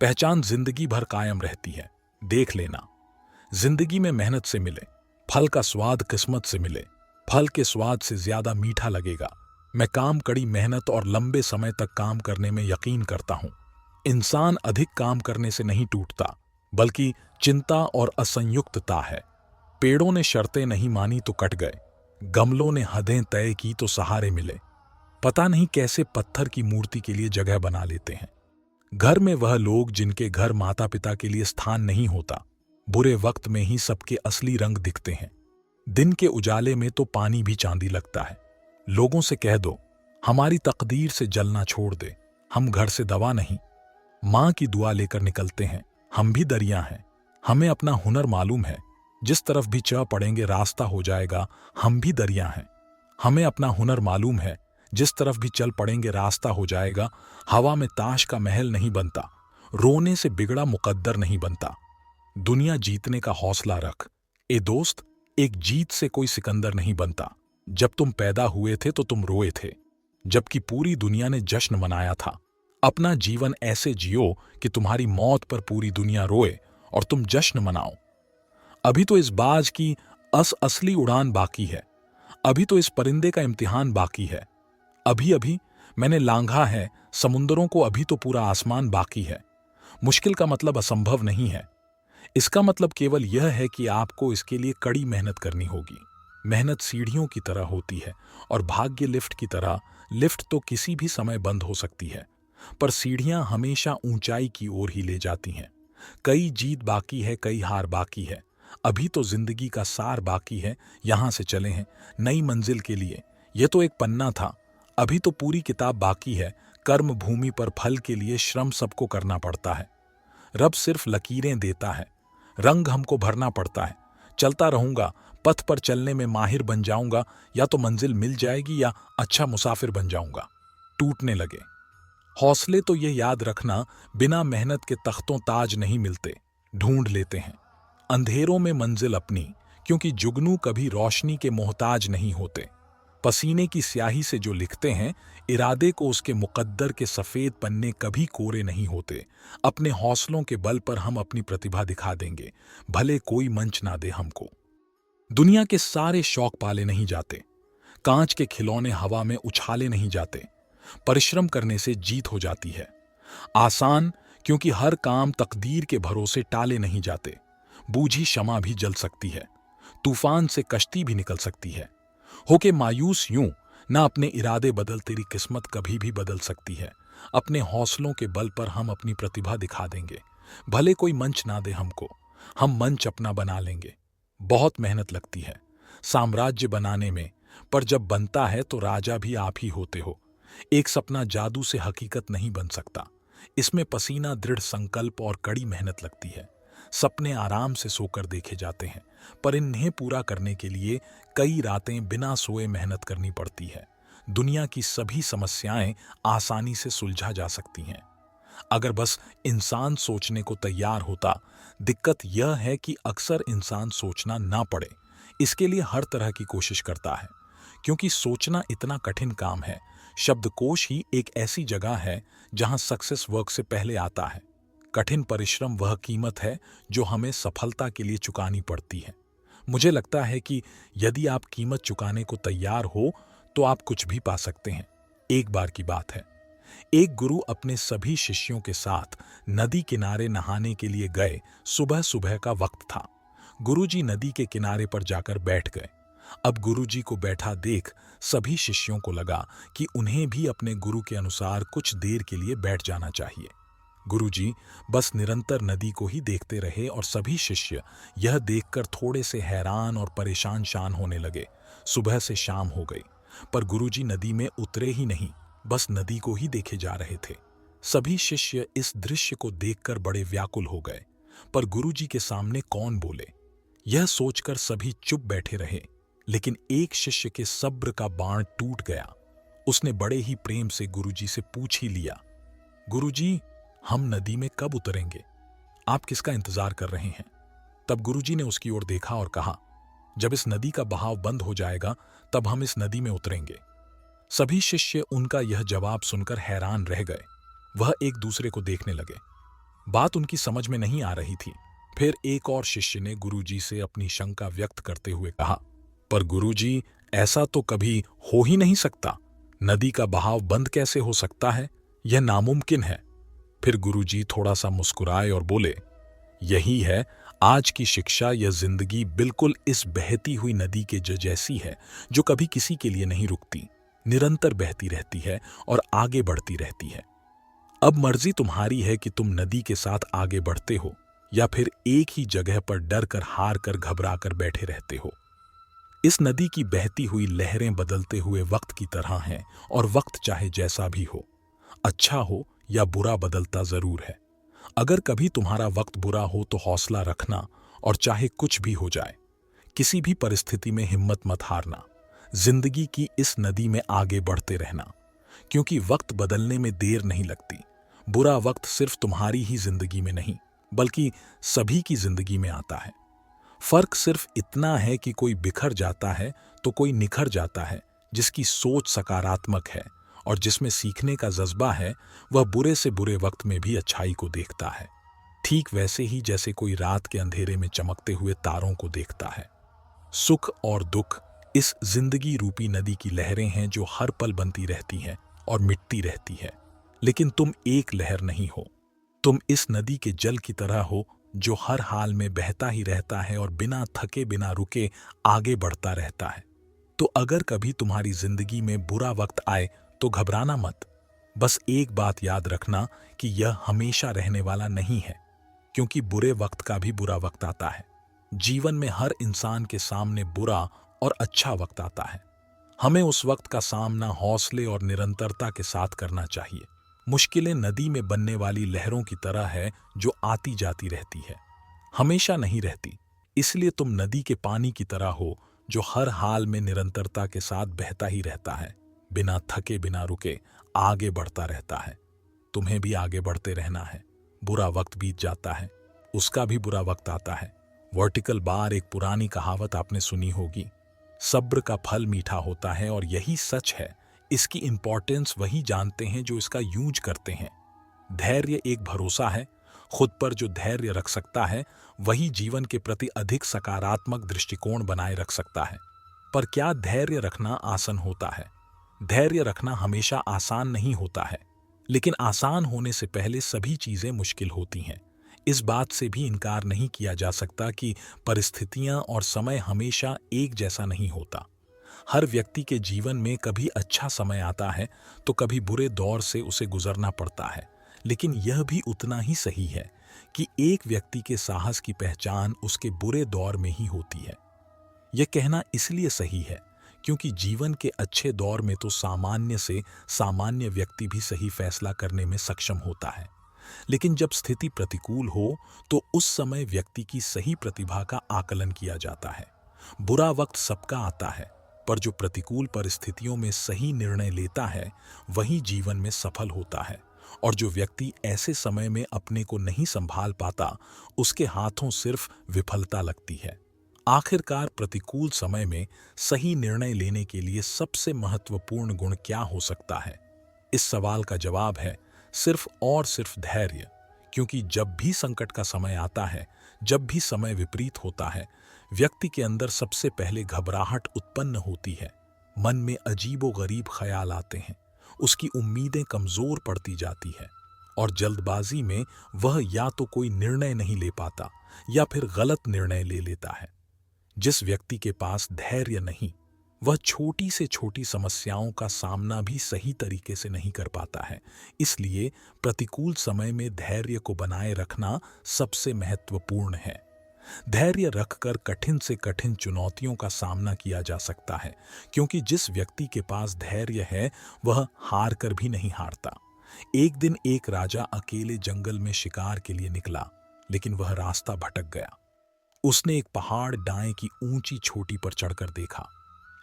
पहचान जिंदगी भर कायम रहती है। देख लेना, जिंदगी में मेहनत से मिले फल का स्वाद किस्मत से मिले, फल के स्वाद से ज्यादा मीठा लगेगा। मैं काम, कड़ी मेहनत और लंबे समय तक काम करने में यकीन करता हूं। इंसान अधिक काम करने से नहीं टूटता, बल्कि चिंता और असंयुक्तता है। पेड़ों ने शर्तें नहीं मानी तो कट गए, गमलों ने हदें तय की तो सहारे मिले। पता नहीं कैसे पत्थर की मूर्ति के लिए जगह बना लेते हैं। घर में वह लोग जिनके घर माता पिता के लिए स्थान नहीं होता, बुरे वक्त में ही सबके असली रंग दिखते हैं। दिन के उजाले में तो पानी भी चांदी लगता है। लोगों से कह दो हमारी तकदीर से जलना छोड़ दे, हम घर से दवा नहीं मां की दुआ लेकर निकलते हैं। हम भी दरिया हैं, हमें अपना हुनर मालूम है, जिस तरफ भी चढ़ पड़ेंगे रास्ता हो जाएगा। हम भी दरिया हैं, हमें अपना हुनर मालूम है, जिस तरफ भी चल पड़ेंगे रास्ता हो जाएगा। हवा में ताश का महल नहीं बनता, रोने से बिगड़ा मुकद्दर नहीं बनता। दुनिया जीतने का हौसला रख। ए दोस्त, एक जीत से कोई सिकंदर नहीं बनता। जब तुम पैदा हुए थे तो तुम रोए थे, जबकि पूरी दुनिया ने जश्न मनाया था। अपना जीवन ऐसे जियो कि तुम्हारी मौत पर पूरी दुनिया रोए और तुम जश्न मनाओ। अभी तो इस बाज की असली उड़ान बाकी है, अभी तो इस परिंदे का इम्तिहान बाकी है। अभी अभी मैंने लांघा है समुंदरों को, अभी तो पूरा आसमान बाकी है। मुश्किल का मतलब असंभव नहीं है, इसका मतलब केवल यह है कि आपको इसके लिए कड़ी मेहनत करनी होगी। मेहनत सीढ़ियों की तरह होती है और भाग्य लिफ्ट की तरह। लिफ्ट तो किसी भी समय बंद हो सकती है, पर सीढ़ियां हमेशा ऊंचाई की ओर ही ले जाती हैं। कई जीत बाकी है, कई हार बाकी है। अभी तो जिंदगी का सार बाकी है। यहां से चले हैं नई मंजिल के लिए। यह तो एक पन्ना था, अभी तो पूरी किताब बाकी है। कर्म भूमि पर फल के लिए श्रम सबको करना पड़ता है। रब सिर्फ लकीरें देता है, रंग हमको भरना पड़ता है। चलता रहूंगा, पथ पर चलने में माहिर बन जाऊंगा। या तो मंजिल मिल जाएगी या अच्छा मुसाफिर बन जाऊंगा। टूटने लगे हौसले तो ये याद रखना, बिना मेहनत के तख्तों ताज नहीं मिलते, ढूंढ लेते हैं अंधेरों में मंजिल अपनी। क्योंकि जुगनू कभी रोशनी के मोहताज नहीं होते। पसीने की स्याही से जो लिखते हैं इरादे को, उसके मुकद्दर के सफेद पन्ने कभी कोरे नहीं होते। अपने हौसलों के बल पर हम अपनी प्रतिभा दिखा देंगे, भले कोई मंच ना दे हमको। दुनिया के सारे शौक पाले नहीं जाते, कांच के खिलौने हवा में उछाले नहीं जाते। परिश्रम करने से जीत हो जाती है आसान, क्योंकि हर काम तकदीर के भरोसे टाले नहीं जाते। बूझी शमा भी जल सकती है, तूफान से कश्ती भी निकल सकती है। होके मायूस यूं ना, अपने इरादे बदल, तेरी किस्मत कभी भी बदल सकती है। अपने हौसलों के बल पर हम अपनी प्रतिभा दिखा देंगे, भले कोई मंच ना दे हमको, हम मंच अपना बना लेंगे। बहुत मेहनत लगती है साम्राज्य बनाने में, पर जब बनता है तो राजा भी आप ही होते हो। एक सपना जादू से हकीकत नहीं बन सकता, इसमें पसीना, दृढ़ संकल्प और कड़ी मेहनत लगती है। सपने आराम से सोकर देखे जाते हैं, पर इन्हें पूरा करने के लिए कई रातें बिना सोए मेहनत करनी पड़ती है। दुनिया की सभी समस्याएं आसानी से सुलझा जा सकती हैं, अगर बस इंसान सोचने को तैयार होता। दिक्कत यह है कि अक्सर इंसान सोचना ना पड़े, इसके लिए हर तरह की कोशिश करता है, क्योंकि सोचना इतना कठिन काम है। शब्दकोश ही एक ऐसी जगह है जहां सक्सेस वर्क से पहले आता है। कठिन परिश्रम वह कीमत है जो हमें सफलता के लिए चुकानी पड़ती है। मुझे लगता है कि यदि आप कीमत चुकाने को तैयार हो तो आप कुछ भी पा सकते हैं। एक बार की बात है, एक गुरु अपने सभी शिष्यों के साथ नदी किनारे नहाने के लिए गए। सुबह सुबह का वक्त था। गुरुजी नदी के किनारे पर जाकर बैठ गए। अब गुरुजी को बैठा देख सभी शिष्यों को लगा कि उन्हें भी अपने गुरु के अनुसार कुछ देर के लिए बैठ जाना चाहिए। गुरुजी बस निरंतर नदी को ही देखते रहे और सभी शिष्य यह देखकर थोड़े से हैरान और परेशान शान होने लगे। सुबह से शाम हो गई, पर गुरुजी नदी में उतरे ही नहीं, बस नदी को ही देखे जा रहे थे। सभी शिष्य इस दृश्य को देखकर बड़े व्याकुल हो गए, पर गुरुजी के सामने कौन बोले, यह सोचकर सभी चुप बैठे रहे। लेकिन एक शिष्य के सब्र का बाण टूट गया। उसने बड़े ही प्रेम से गुरुजी से पूछ ही लिया, गुरुजी, हम नदी में कब उतरेंगे? आप किसका इंतजार कर रहे हैं? तब गुरुजी ने उसकी ओर देखा और कहा, जब इस नदी का बहाव बंद हो जाएगा तब हम इस नदी में उतरेंगे। सभी शिष्य उनका यह जवाब सुनकर हैरान रह गए। वह एक दूसरे को देखने लगे। बात उनकी समझ में नहीं आ रही थी। फिर एक और शिष्य ने गुरुजी से अपनी शंका व्यक्त करते हुए कहा, पर गुरुजी, ऐसा तो कभी हो ही नहीं सकता। नदी का बहाव बंद कैसे हो सकता है? यह नामुमकिन है। फिर गुरुजी थोड़ा सा मुस्कुराए और बोले, यही है आज की शिक्षा। यह जिंदगी बिल्कुल इस बहती हुई नदी के जैसी है, जो कभी किसी के लिए नहीं रुकती, निरंतर बहती रहती है और आगे बढ़ती रहती है। अब मर्जी तुम्हारी है कि तुम नदी के साथ आगे बढ़ते हो या फिर एक ही जगह पर डर कर, हार कर, घबरा कर बैठे रहते हो। इस नदी की बहती हुई लहरें बदलते हुए वक्त की तरह हैं, और वक्त चाहे जैसा भी हो, अच्छा हो या बुरा, बदलता जरूर है। अगर कभी तुम्हारा वक्त बुरा हो तो हौसला रखना, और चाहे कुछ भी हो जाए, किसी भी परिस्थिति में हिम्मत मत हारना। जिंदगी की इस नदी में आगे बढ़ते रहना, क्योंकि वक्त बदलने में देर नहीं लगती। बुरा वक्त सिर्फ तुम्हारी ही जिंदगी में नहीं, बल्कि सभी की जिंदगी में आता है। फर्क सिर्फ इतना है कि कोई बिखर जाता है तो कोई निखर जाता है। जिसकी सोच सकारात्मक है और जिसमें सीखने का जज्बा है, वह बुरे से बुरे वक्त में भी अच्छाई को देखता है, ठीक वैसे ही जैसे कोई रात के अंधेरे में चमकते हुए तारों को देखता है। सुख और दुख इस जिंदगी रूपी नदी की लहरें हैं जो हर पल बनती रहती हैं और मिटती रहती है। लेकिन तुम एक लहर नहीं हो, तुम इस नदी के जल की तरह हो जो हर हाल में बहता ही रहता है और बिना थके बिना रुके आगे बढ़ता रहता है। तो अगर कभी तुम्हारी जिंदगी में बुरा वक्त आए तो घबराना मत। बस एक बात याद रखना कि यह हमेशा रहने वाला नहीं है, क्योंकि बुरे वक्त का भी बुरा वक्त आता है। जीवन में हर इंसान के सामने बुरा और अच्छा वक्त आता है। हमें उस वक्त का सामना हौसले और निरंतरता के साथ करना चाहिए। मुश्किलें नदी में बनने वाली लहरों की तरह है, जो आती जाती रहती है, हमेशा नहीं रहती। इसलिए तुम नदी के पानी की तरह हो, जो हर हाल में निरंतरता के साथ बहता ही रहता है, बिना थके बिना रुके आगे बढ़ता रहता है। तुम्हें भी आगे बढ़ते रहना है। बुरा वक्त बीत जाता है, उसका भी बुरा वक्त आता है। वर्टिकल बार एक पुरानी कहावत आपने सुनी होगी, सब्र का फल मीठा होता है, और यही सच है। इसकी इंपॉर्टेंस वही जानते हैं जो इसका यूज करते हैं। धैर्य एक भरोसा है। खुद पर जो धैर्य रख सकता है, वही जीवन के प्रति अधिक सकारात्मक दृष्टिकोण बनाए रख सकता है। पर क्या धैर्य रखना आसान होता है? धैर्य रखना हमेशा आसान नहीं होता है, लेकिन आसान होने से पहले सभी चीजें मुश्किल होती हैं। इस बात से भी इनकार नहीं किया जा सकता कि परिस्थितियां और समय हमेशा एक जैसा नहीं होता। हर व्यक्ति के जीवन में कभी अच्छा समय आता है तो कभी बुरे दौर से उसे गुजरना पड़ता है। लेकिन यह भी उतना ही सही है कि एक व्यक्ति के साहस की पहचान उसके बुरे दौर में ही होती है। यह कहना इसलिए सही है क्योंकि जीवन के अच्छे दौर में तो सामान्य से सामान्य व्यक्ति भी सही फैसला करने में सक्षम होता है, लेकिन जब स्थिति प्रतिकूल हो तो उस समय व्यक्ति की सही प्रतिभा का आकलन किया जाता है। बुरा वक्त सबका आता है, पर जो प्रतिकूल परिस्थितियों में सही निर्णय लेता है वही जीवन में सफल होता है। और जो व्यक्ति ऐसे समय में अपने को नहीं संभाल पाता, उसके हाथों सिर्फ विफलता लगती है। आखिरकार प्रतिकूल समय में सही निर्णय लेने के लिए सबसे महत्वपूर्ण गुण क्या हो सकता है? इस सवाल का जवाब है सिर्फ और सिर्फ धैर्य। क्योंकि जब भी संकट का समय आता है, जब भी समय विपरीत होता है, व्यक्ति के अंदर सबसे पहले घबराहट उत्पन्न होती है। मन में अजीबोगरीब ख्याल आते हैं, उसकी उम्मीदें कमजोर पड़ती जाती है, और जल्दबाजी में वह या तो कोई निर्णय नहीं ले पाता या फिर गलत निर्णय ले लेता है। जिस व्यक्ति के पास धैर्य नहीं, वह छोटी से छोटी समस्याओं का सामना भी सही तरीके से नहीं कर पाता है। इसलिए प्रतिकूल समय में धैर्य को बनाए रखना सबसे महत्वपूर्ण है। धैर्य रखकर कठिन से कठिन चुनौतियों का सामना किया जा सकता है, क्योंकि जिस व्यक्ति के पास धैर्य है वह हार कर भी नहीं हारता। एक दिन एक राजा अकेले जंगल में शिकार के लिए निकला, लेकिन वह रास्ता भटक गया। उसने एक पहाड़ डाए की ऊंची चोटी पर चढ़कर देखा,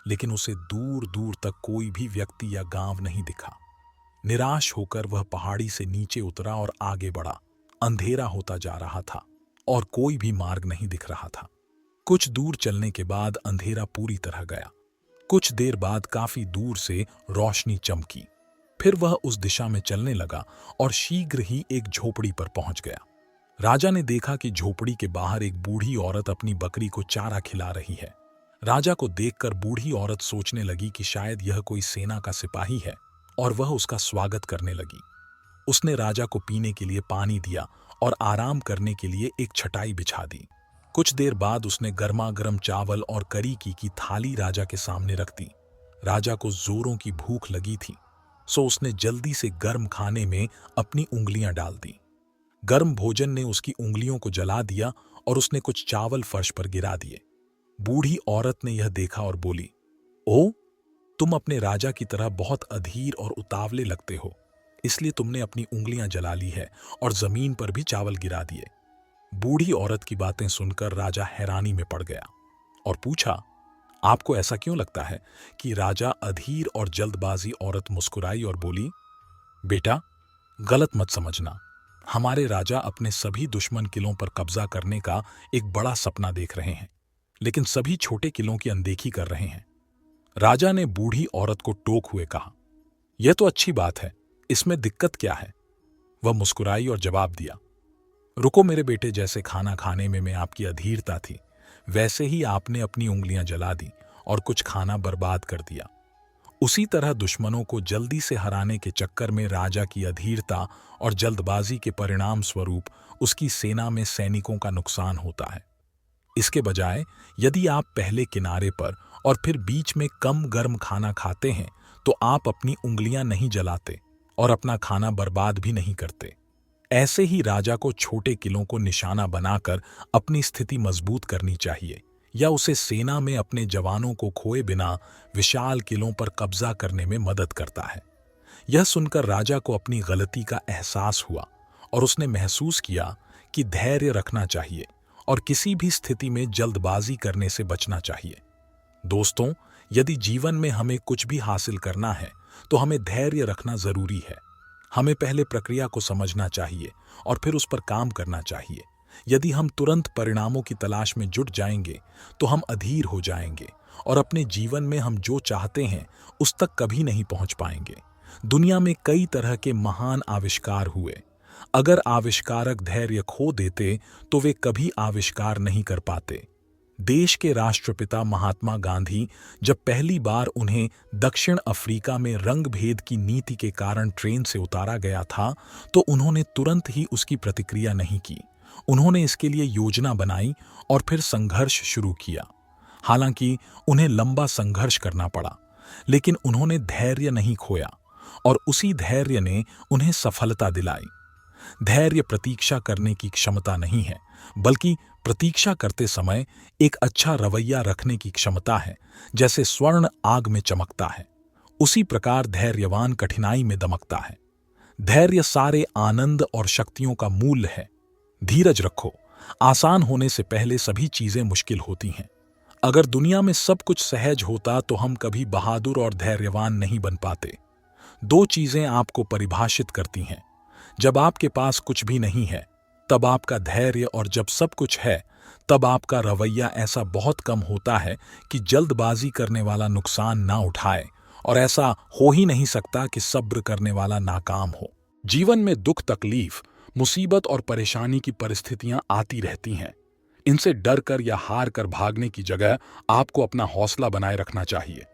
लेकिन उसे दूर दूर तक कोई भी व्यक्ति या गांव नहीं दिखा। निराश होकर वह पहाड़ी से नीचे उतरा और आगे बढ़ा। अंधेरा होता जा रहा था और कोई भी मार्ग नहीं दिख रहा था। कुछ दूर चलने के बाद अंधेरा पूरी तरह गया। कुछ देर बाद काफी दूर से रोशनी चमकी। फिर वह उस दिशा में चलने लगा और शीघ्र ही एक झोपड़ी पर पहुंच गया। राजा ने देखा कि झोपड़ी के बाहर एक बूढ़ी औरत अपनी बकरी को चारा खिला रही है। राजा को देखकर बूढ़ी औरत सोचने लगी कि शायद यह कोई सेना का सिपाही है, और वह उसका स्वागत करने लगी। उसने राजा को पीने के लिए पानी दिया और आराम करने के लिए एक चटाई बिछा दी। कुछ देर बाद उसने गर्मा गर्म चावल और करी की थाली राजा के सामने रख दी। राजा को जोरों की भूख लगी थी, सो उसने जल्दी से गर्म खाने में अपनी उंगलियां डाल दी। गर्म भोजन ने उसकी उंगलियों को जला दिया और उसने कुछ चावल फर्श पर गिरा दिए। बूढ़ी औरत ने यह देखा और बोली, ओ, तुम अपने राजा की तरह बहुत अधीर और उतावले लगते हो, इसलिए तुमने अपनी उंगलियां जला ली है और जमीन पर भी चावल गिरा दिए। बूढ़ी औरत की बातें सुनकर राजा हैरानी में पड़ गया और पूछा, आपको ऐसा क्यों लगता है कि राजा अधीर और जल्दबाजी? औरत मुस्कुराई और बोली, बेटा, गलत मत समझना। हमारे राजा अपने सभी दुश्मन किलों पर कब्जा करने का एक बड़ा सपना देख रहे हैं, लेकिन सभी छोटे किलों की अनदेखी कर रहे हैं। राजा ने बूढ़ी औरत को टोक हुए कहा, यह तो अच्छी बात है, इसमें दिक्कत क्या है? वह मुस्कुराई और जवाब दिया, रुको मेरे बेटे, जैसे खाना खाने में आपकी अधीरता थी, वैसे ही आपने अपनी उंगलियां जला दी और कुछ खाना बर्बाद कर दिया। उसी तरह दुश्मनों को जल्दी से हराने के चक्कर में राजा की अधीरता और जल्दबाजी के परिणाम स्वरूप उसकी सेना में सैनिकों का नुकसान होता है। इसके बजाय यदि आप पहले किनारे पर और फिर बीच में कम गर्म खाना खाते हैं तो आप अपनी उंगलियां नहीं जलाते और अपना खाना बर्बाद भी नहीं करते। ऐसे ही राजा को छोटे किलों को निशाना बनाकर अपनी स्थिति मजबूत करनी चाहिए, या उसे सेना में अपने जवानों को खोए बिना विशाल किलों पर कब्जा करने में मदद करता है। यह सुनकर राजा को अपनी गलती का एहसास हुआ और उसने महसूस किया कि धैर्य रखना चाहिए और किसी भी स्थिति में जल्दबाजी करने से बचना चाहिए। दोस्तों, यदि जीवन में हमें कुछ भी हासिल करना है तो हमें धैर्य रखना जरूरी है। हमें पहले प्रक्रिया को समझना चाहिए और फिर उस पर काम करना चाहिए। यदि हम तुरंत परिणामों की तलाश में जुट जाएंगे तो हम अधीर हो जाएंगे और अपने जीवन में हम जो चाहते हैं उस तक कभी नहीं पहुंच पाएंगे। दुनिया में कई तरह के महान आविष्कार हुए। अगर आविष्कारक धैर्य खो देते तो वे कभी आविष्कार नहीं कर पाते। देश के राष्ट्रपिता महात्मा गांधी जब पहली बार उन्हें दक्षिण अफ्रीका में रंग भेद की नीति के कारण ट्रेन से उतारा गया था तो उन्होंने तुरंत ही उसकी प्रतिक्रिया नहीं की। उन्होंने इसके लिए योजना बनाई और फिर संघर्ष शुरू किया। हालांकि उन्हें लंबा संघर्ष करना पड़ा, लेकिन उन्होंने धैर्य नहीं खोया और उसी धैर्य ने उन्हें सफलता दिलाई। धैर्य प्रतीक्षा करने की क्षमता नहीं है, बल्कि प्रतीक्षा करते समय एक अच्छा रवैया रखने की क्षमता है। जैसे स्वर्ण आग में चमकता है, उसी प्रकार धैर्यवान कठिनाई में दमकता है। धैर्य सारे आनंद और शक्तियों का मूल है। धीरज रखो। आसान होने से पहले सभी चीजें मुश्किल होती हैं। अगर दुनिया में सब कुछ सहज होता तो हम कभी बहादुर और धैर्यवान नहीं बन पाते। दो चीजें आपको परिभाषित करती हैं। जब आपके पास कुछ भी नहीं है तब आपका धैर्य, और जब सब कुछ है तब आपका रवैया ऐसा बहुत कम होता है कि जल्दबाजी करने वाला नुकसान ना उठाए, और ऐसा हो ही नहीं सकता कि सब्र करने वाला नाकाम हो। जीवन में दुख, तकलीफ, मुसीबत और परेशानी की परिस्थितियां आती रहती हैं। इनसे डर कर या हार कर भागने की जगह आपको अपना हौसला बनाए रखना चाहिए।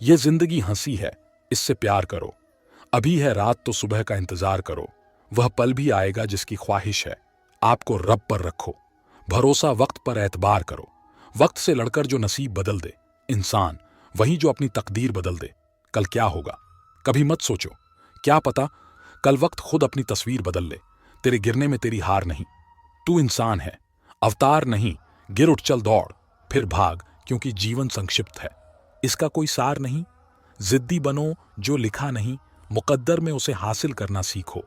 यह जिंदगी हंसी है, इससे प्यार करो। अभी है रात तो सुबह का इंतजार करो। वह पल भी आएगा जिसकी ख्वाहिश है। आपको रब पर रखो भरोसा, वक्त पर एतबार करो। वक्त से लड़कर जो नसीब बदल दे इंसान, वही जो अपनी तकदीर बदल दे। कल क्या होगा कभी मत सोचो, क्या पता कल वक्त खुद अपनी तस्वीर बदल ले। तेरे गिरने में तेरी हार नहीं। तू इंसान है, अवतार नहीं। गिर उठ, चल दौड़, फिर भाग, क्योंकि जीवन संक्षिप्त है। इसका कोई सार नहीं। जिद्दी बनो, जो लिखा नहीं मुकद्दर में उसे हासिल करना सीखो।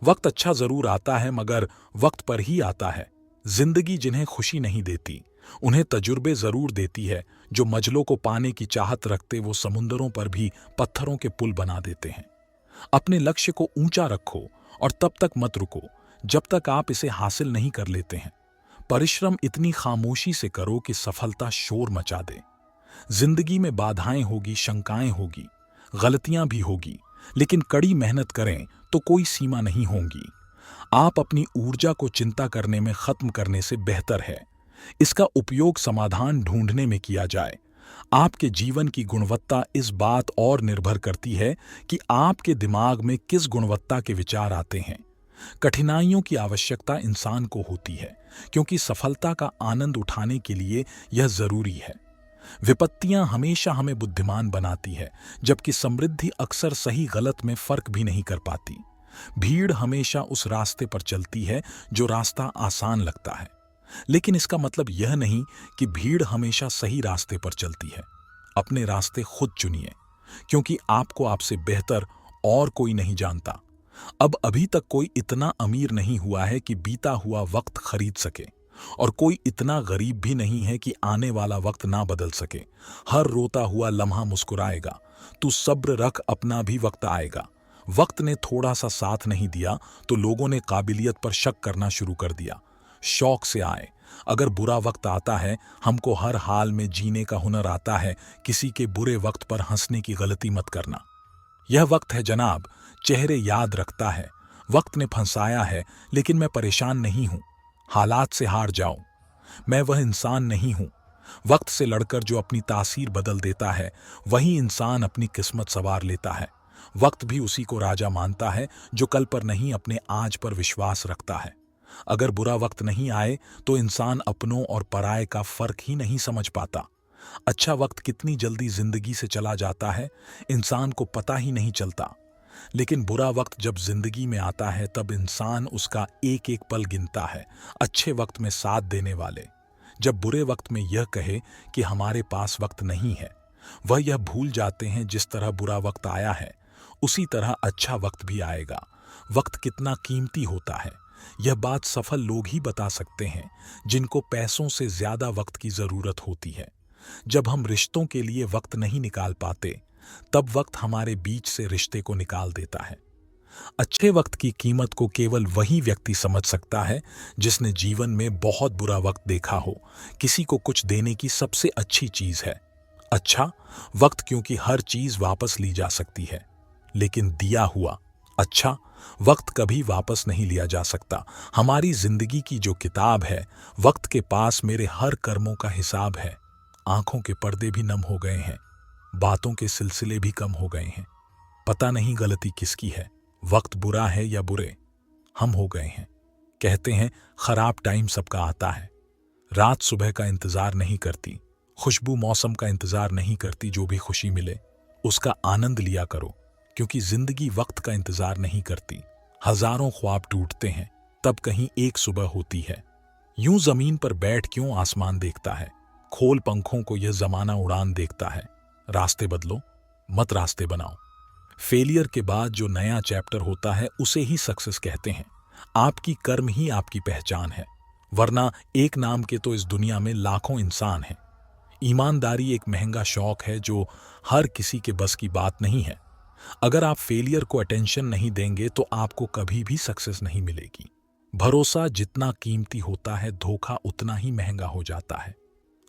वक्त अच्छा जरूर आता है, मगर वक्त पर ही आता है। जिंदगी जिन्हें खुशी नहीं देती उन्हें तजुर्बे जरूर देती है। जो मंजिलों को पाने की चाहत रखते वो समुंदरों पर भी पत्थरों के पुल बना देते हैं। अपने लक्ष्य को ऊंचा रखो और तब तक मत रुको जब तक आप इसे हासिल नहीं कर लेते हैं। परिश्रम इतनी खामोशी से करो कि सफलता शोर मचा दे। जिंदगी में बाधाएं होगी, शंकाएं होगी, गलतियां भी होगी, लेकिन कड़ी मेहनत करें तो कोई सीमा नहीं होगी। आप अपनी ऊर्जा को चिंता करने में खत्म करने से बेहतर है इसका उपयोग समाधान ढूंढने में किया जाए। आपके जीवन की गुणवत्ता इस बात और निर्भर करती है कि आपके दिमाग में किस गुणवत्ता के विचार आते हैं। कठिनाइयों की आवश्यकता इंसान को होती है, क्योंकि सफलता का आनंद उठाने के लिए यह जरूरी है। विपत्तियां हमेशा हमें बुद्धिमान बनाती है, जबकि समृद्धि अक्सर सही गलत में फर्क भी नहीं कर पाती। भीड़ हमेशा उस रास्ते पर चलती है जो रास्ता आसान लगता है, लेकिन इसका मतलब यह नहीं कि भीड़ हमेशा सही रास्ते पर चलती है। अपने रास्ते खुद चुनिए, क्योंकि आपको आपसे बेहतर और कोई नहीं जानता। अब अभी तक कोई इतना अमीर नहीं हुआ है कि बीता हुआ वक्त खरीद सके, और कोई इतना गरीब भी नहीं है कि आने वाला वक्त ना बदल सके। हर रोता हुआ लम्हा मुस्कुराएगा। तू सब्र रख, अपना भी वक्त आएगा। वक्त ने थोड़ा सा साथ नहीं दिया तो लोगों ने काबिलियत पर शक करना शुरू कर दिया। शौक से आए। अगर बुरा वक्त आता है, हमको हर हाल में जीने का हुनर आता है। किसी के बुरे वक्त पर हंसने की गलती मत करना। यह वक्त है जनाब, चेहरे याद रखता है। वक्त ने फंसाया है, लेकिन मैं परेशान नहीं हूं। हालात से हार जाऊं, मैं वह इंसान नहीं हूं। वक्त से लड़कर जो अपनी तासीर बदल देता है, वही इंसान अपनी किस्मत संवार लेता है। वक्त भी उसी को राजा मानता है जो कल पर नहीं, अपने आज पर विश्वास रखता है। अगर बुरा वक्त नहीं आए तो इंसान अपनों और पराये का फर्क ही नहीं समझ पाता। अच्छा वक्त कितनी जल्दी जिंदगी से चला जाता है, इंसान को पता ही नहीं चलता। लेकिन बुरा वक्त जब जिंदगी में आता है, तब इंसान उसका एक एक पल गिनता है। अच्छे वक्त में साथ देने वाले जब बुरे वक्त में यह कहे कि हमारे पास वक्त नहीं है, वह यह भूल जाते हैं जिस तरह बुरा वक्त आया है, उसी तरह अच्छा वक्त भी आएगा। वक्त कितना कीमती होता है, यह बात सफल लोग ही बता सकते हैं, जिनको पैसों से ज्यादा वक्त की जरूरत होती है। जब हम रिश्तों के लिए वक्त नहीं निकाल पाते, तब वक्त हमारे बीच से रिश्ते को निकाल देता है। अच्छे वक्त की कीमत को केवल वही व्यक्ति समझ सकता है जिसने जीवन में बहुत बुरा वक्त देखा हो। किसी को कुछ देने की सबसे अच्छी चीज है अच्छा वक्त, क्योंकि हर चीज वापस ली जा सकती है, लेकिन दिया हुआ अच्छा वक्त कभी वापस नहीं लिया जा सकता। हमारी जिंदगी की जो किताब है, वक्त के पास मेरे हर कर्मों का हिसाब है। आंखों के पर्दे भी नम हो गए हैं, बातों के सिलसिले भी कम हो गए हैं। पता नहीं गलती किसकी है, वक्त बुरा है या बुरे हम हो गए हैं। कहते हैं खराब टाइम सबका आता है। रात सुबह का इंतजार नहीं करती, खुशबू मौसम का इंतजार नहीं करती। जो भी खुशी मिले उसका आनंद लिया करो, क्योंकि जिंदगी वक्त का इंतजार नहीं करती। हजारों ख्वाब टूटते हैं, तब कहीं एक सुबह होती है। यूं जमीन पर बैठ क्यों आसमान देखता है, खोल पंखों को यह जमाना उड़ान देखता है। रास्ते बदलो, मत रास्ते बनाओ। फेलियर के बाद जो नया चैप्टर होता है, उसे ही सक्सेस कहते हैं। आपकी कर्म ही आपकी पहचान है, वरना एक नाम के तो इस दुनिया में लाखों इंसान हैं। ईमानदारी एक महंगा शौक है जो हर किसी के बस की बात नहीं है। अगर आप फेलियर को अटेंशन नहीं देंगे तो आपको कभी भी सक्सेस नहीं मिलेगी। भरोसा जितना कीमती होता है, धोखा उतना ही महंगा हो जाता है।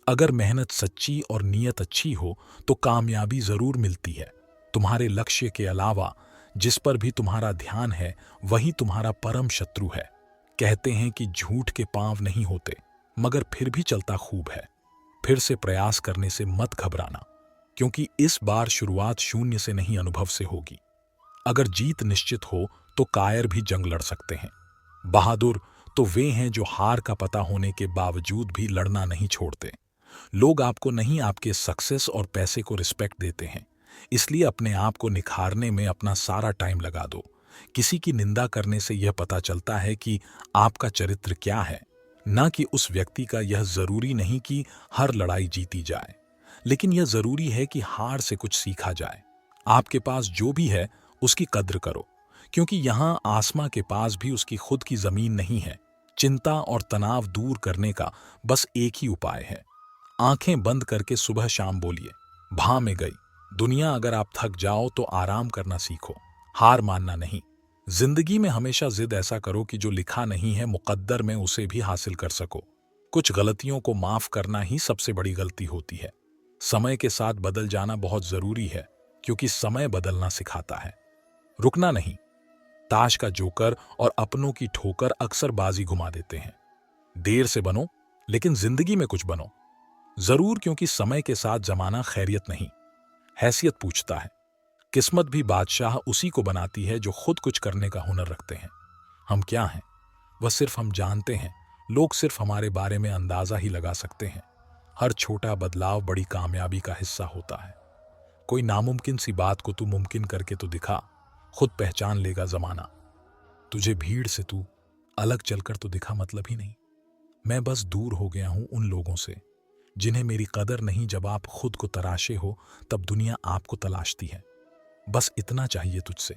अगर मेहनत सच्ची और नीयत अच्छी हो तो कामयाबी जरूर मिलती है। तुम्हारे लक्ष्य के अलावा जिस पर भी तुम्हारा ध्यान है, वही तुम्हारा परम शत्रु है। कहते हैं कि झूठ के पांव नहीं होते, मगर फिर भी चलता खूब है। फिर से प्रयास करने से मत घबराना, क्योंकि इस बार शुरुआत शून्य से नहीं, अनुभव से होगी। अगर जीत निश्चित हो तो कायर भी जंग लड़ सकते हैं। बहादुर तो वे हैं जो हार का पता होने के बावजूद भी लड़ना नहीं छोड़ते। लोग आपको नहीं, आपके सक्सेस और पैसे को रिस्पेक्ट देते हैं। इसलिए अपने आप को निखारने में अपना सारा टाइम लगा दो। किसी की निंदा करने से यह पता चलता है कि आपका चरित्र क्या है, ना कि उस व्यक्ति का। यह जरूरी नहीं कि हर लड़ाई जीती जाए, लेकिन यह जरूरी है कि हार से कुछ सीखा जाए। आपके पास जो भी है उसकी कद्र करो, क्योंकि यहां आसमां के पास भी उसकी खुद की जमीन नहीं है। चिंता और तनाव दूर करने का बस एक ही उपाय है। आंखें बंद करके सुबह शाम बोलिए, भा में गई दुनिया। अगर आप थक जाओ तो आराम करना सीखो, हार मानना नहीं। जिंदगी में हमेशा जिद ऐसा करो कि जो लिखा नहीं है मुकद्दर में, उसे भी हासिल कर सको। कुछ गलतियों को माफ करना ही सबसे बड़ी गलती होती है। समय के साथ बदल जाना बहुत जरूरी है, क्योंकि समय बदलना सिखाता है, रुकना नहीं। ताश का जोकर और अपनों की ठोकर अक्सर बाजी घुमा देते हैं। देर से बनो, लेकिन जिंदगी में कुछ बनो जरूर, क्योंकि समय के साथ जमाना खैरियत नहीं, हैसियत पूछता है। किस्मत भी बादशाह उसी को बनाती है जो खुद कुछ करने का हुनर रखते हैं। हम क्या हैं वह सिर्फ हम जानते हैं, लोग सिर्फ हमारे बारे में अंदाजा ही लगा सकते हैं। हर छोटा बदलाव बड़ी कामयाबी का हिस्सा होता है। कोई नामुमकिन सी बात को तू मुमकिन करके तो दिखा, खुद पहचान लेगा जमाना। तुझे भीड़ से तू अलग चलकर तो दिखा, मतलब ही नहीं। मैं बस दूर हो गया हूं उन लोगों से जिन्हें मेरी कदर नहीं। जब आप खुद को तराशे हो तब दुनिया आपको तलाशती है। बस इतना चाहिए तुझसे,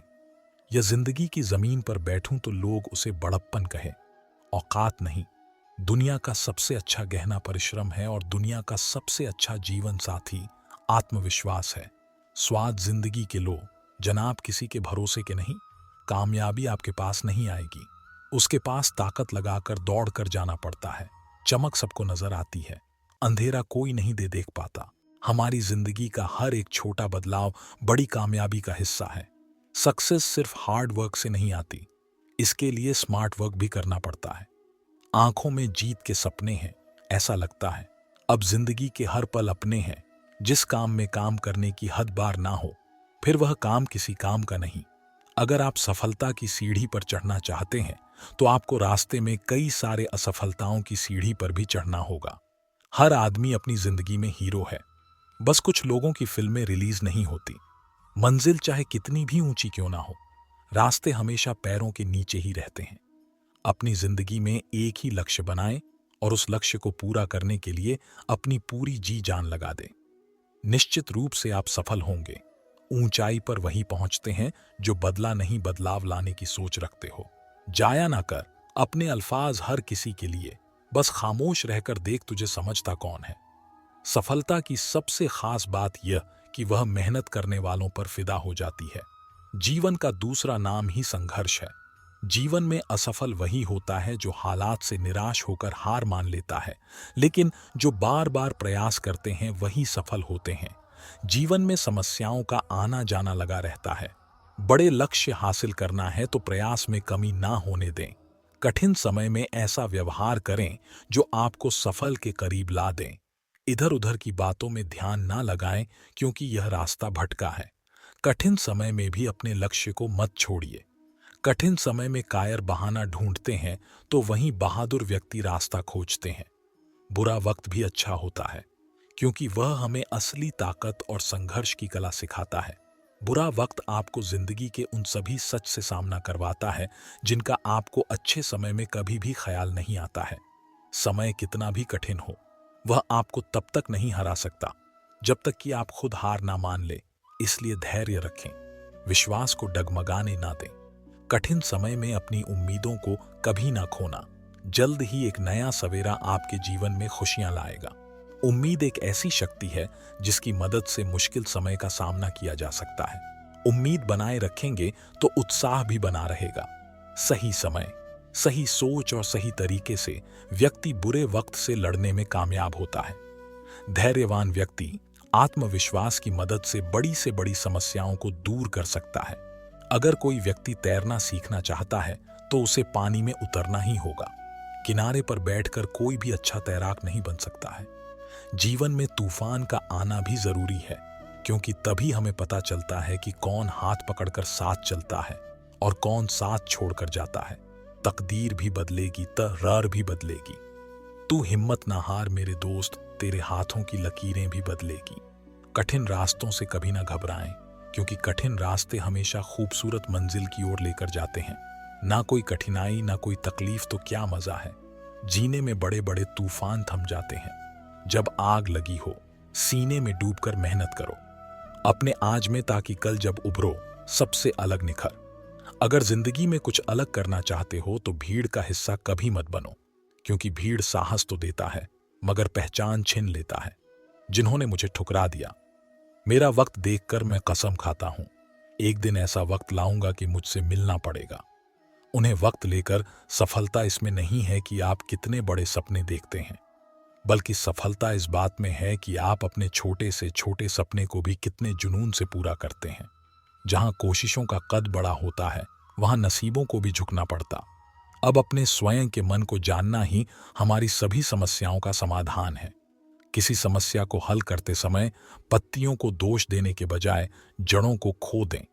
यह जिंदगी की जमीन पर बैठूं तो लोग उसे बड़प्पन कहे, औकात नहीं। दुनिया का सबसे अच्छा गहना परिश्रम है, और दुनिया का सबसे अच्छा जीवन साथी आत्मविश्वास है। स्वाद जिंदगी के लो जनाब, किसी के भरोसे के नहीं। कामयाबी आपके पास नहीं आएगी, उसके पास ताकत लगाकर दौड़ कर जाना पड़ता है। चमक सबको नजर आती है, अंधेरा कोई नहीं देख पाता। हमारी जिंदगी का हर एक छोटा बदलाव बड़ी कामयाबी का हिस्सा है। सक्सेस सिर्फ हार्ड वर्क से नहीं आती, इसके लिए स्मार्ट वर्क भी करना पड़ता है। आंखों में जीत के सपने हैं, ऐसा लगता है, अब जिंदगी के हर पल अपने हैं। जिस काम में काम करने की हद बार ना हो, फिर वह काम किसी काम का नहीं। अगर आप सफलता की सीढ़ी पर चढ़ना चाहते हैं तो आपको रास्ते में कई सारे असफलताओं की सीढ़ी पर भी चढ़ना होगा। हर आदमी अपनी जिंदगी में हीरो है, बस कुछ लोगों की फिल्में रिलीज नहीं होती। मंजिल चाहे कितनी भी ऊंची क्यों ना हो, रास्ते हमेशा पैरों के नीचे ही रहते हैं। अपनी जिंदगी में एक ही लक्ष्य बनाएं और उस लक्ष्य को पूरा करने के लिए अपनी पूरी जी जान लगा दें। निश्चित रूप से आप सफल होंगे। ऊंचाई पर वही पहुंचते हैं जो बदला नहीं बदलाव लाने की सोच रखते हो। जाया ना कर अपने अल्फाज हर किसी के लिए, बस खामोश रहकर देख तुझे समझता कौन है। सफलता की सबसे खास बात यह कि वह मेहनत करने वालों पर फिदा हो जाती है। जीवन का दूसरा नाम ही संघर्ष है। जीवन में असफल वही होता है जो हालात से निराश होकर हार मान लेता है, लेकिन जो बार बार प्रयास करते हैं वही सफल होते हैं। जीवन में समस्याओं का आना जाना लगा रहता है। बड़े लक्ष्य हासिल करना है तो प्रयास में कमी ना होने दें। कठिन समय में ऐसा व्यवहार करें जो आपको सफल के करीब ला दें। इधर उधर की बातों में ध्यान ना लगाएं, क्योंकि यह रास्ता भटका है। कठिन समय में भी अपने लक्ष्य को मत छोड़िए। कठिन समय में कायर बहाना ढूंढते हैं तो वहीं बहादुर व्यक्ति रास्ता खोजते हैं। बुरा वक्त भी अच्छा होता है, क्योंकि वह हमें असली ताकत और संघर्ष की कला सिखाता है। बुरा वक्त आपको जिंदगी के उन सभी सच से सामना करवाता है जिनका आपको अच्छे समय में कभी भी ख्याल नहीं आता है। समय कितना भी कठिन हो, वह आपको तब तक नहीं हरा सकता जब तक कि आप खुद हार ना मान ले। इसलिए धैर्य रखें, विश्वास को डगमगाने ना दें। कठिन समय में अपनी उम्मीदों को कभी ना खोना। जल्द ही एक नया सवेरा आपके जीवन में खुशियां लाएगा। उम्मीद एक ऐसी शक्ति है जिसकी मदद से मुश्किल समय का सामना किया जा सकता है। उम्मीद बनाए रखेंगे तो उत्साह भी बना रहेगा। सही समय, सही सोच और सही तरीके से व्यक्ति बुरे वक्त से लड़ने में कामयाब होता है। धैर्यवान व्यक्ति आत्मविश्वास की मदद से बड़ी समस्याओं को दूर कर सकता है। अगर कोई व्यक्ति तैरना सीखना चाहता है तो उसे पानी में उतरना ही होगा। किनारे पर बैठकर कोई भी अच्छा तैराक नहीं बन सकता है। जीवन में तूफान का आना भी जरूरी है, क्योंकि तभी हमें पता चलता है कि कौन हाथ पकड़कर साथ चलता है और कौन साथ छोड़कर जाता है। तकदीर भी बदलेगी, तरार भी बदलेगी। तू हिम्मत ना हार मेरे दोस्त, तेरे हाथों की लकीरें भी बदलेगी। कठिन रास्तों से कभी ना घबराएं, क्योंकि कठिन रास्ते हमेशा खूबसूरत मंजिल की ओर लेकर जाते हैं। ना कोई कठिनाई, ना कोई तकलीफ तो क्या मजा है। जीने में बड़े बड़े तूफान थम जाते हैं। जब आग लगी हो, सीने में डूबकर मेहनत करो अपने आज में, ताकि कल जब उभरो सबसे अलग निखर। अगर जिंदगी में कुछ अलग करना चाहते हो तो भीड़ का हिस्सा कभी मत बनो, क्योंकि भीड़ साहस तो देता है मगर पहचान छीन लेता है। जिन्होंने मुझे ठुकरा दिया, मेरा वक्त देखकर मैं कसम खाता हूं, एक दिन ऐसा वक्त लाऊंगा कि मुझसे मिलना पड़ेगा। उन्हें वक्त लेकर सफलता इसमें नहीं है कि आप कितने बड़े सपने देखते हैं, बल्कि सफलता इस बात में है कि आप अपने छोटे से छोटे सपने को भी कितने जुनून से पूरा करते हैं। जहां कोशिशों का कद बड़ा होता है, वहां नसीबों को भी झुकना पड़ता। अब अपने स्वयं के मन को जानना ही हमारी सभी समस्याओं का समाधान है। किसी समस्या को हल करते समय पत्तियों को दोष देने के बजाय जड़ों को खो दें।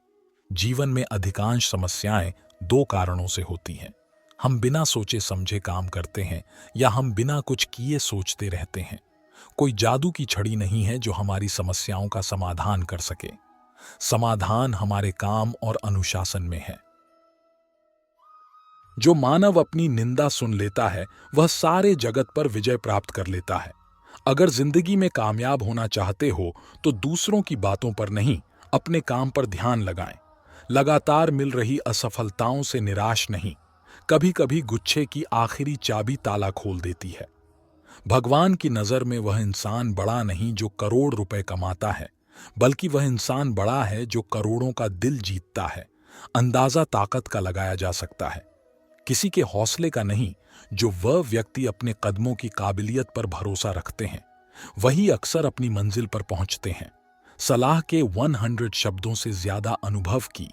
जीवन में अधिकांश समस्याएं दो कारणों से होती हैं। हम बिना सोचे समझे काम करते हैं, या हम बिना कुछ किए सोचते रहते हैं। कोई जादू की छड़ी नहीं है जो हमारी समस्याओं का समाधान कर सके। समाधान हमारे काम और अनुशासन में है। जो मानव अपनी निंदा सुन लेता है, वह सारे जगत पर विजय प्राप्त कर लेता है। अगर जिंदगी में कामयाब होना चाहते हो तो दूसरों की बातों पर नहीं, अपने काम पर ध्यान लगाएं। लगातार मिल रही असफलताओं से निराश नहीं। कभी कभी गुच्छे की आखिरी चाबी ताला खोल देती है। भगवान की नजर में वह इंसान बड़ा नहीं जो करोड़ रुपए कमाता है, बल्कि वह इंसान बड़ा है जो करोड़ों का दिल जीतता है। अंदाजा ताकत का लगाया जा सकता है, किसी के हौसले का नहीं। जो वह व्यक्ति अपने कदमों की काबिलियत पर भरोसा रखते हैं, वही अक्सर अपनी मंजिल पर पहुंचते हैं। सलाह के 100 शब्दों से ज्यादा अनुभव की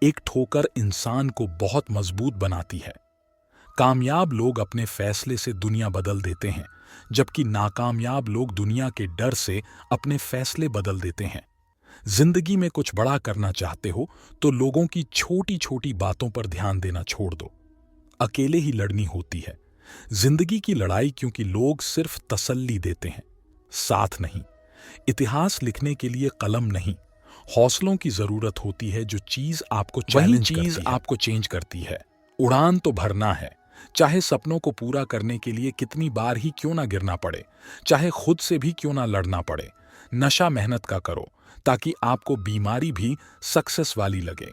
एक ठोकर इंसान को बहुत मजबूत बनाती है। कामयाब लोग अपने फैसले से दुनिया बदल देते हैं, जबकि नाकामयाब लोग दुनिया के डर से अपने फैसले बदल देते हैं। जिंदगी में कुछ बड़ा करना चाहते हो तो लोगों की छोटी छोटी बातों पर ध्यान देना छोड़ दो। अकेले ही लड़नी होती है जिंदगी की लड़ाई, क्योंकि लोग सिर्फ तसल्ली देते हैं, साथ नहीं। इतिहास लिखने के लिए कलम नहीं, हौसलों की जरूरत होती है। जो चीज आपको चेंज करती है। उड़ान तो भरना है, चाहे सपनों को पूरा करने के लिए कितनी बार ही क्यों ना गिरना पड़े, चाहे खुद से भी क्यों ना लड़ना पड़े। नशा मेहनत का करो ताकि आपको बीमारी भी सक्सेस वाली लगे।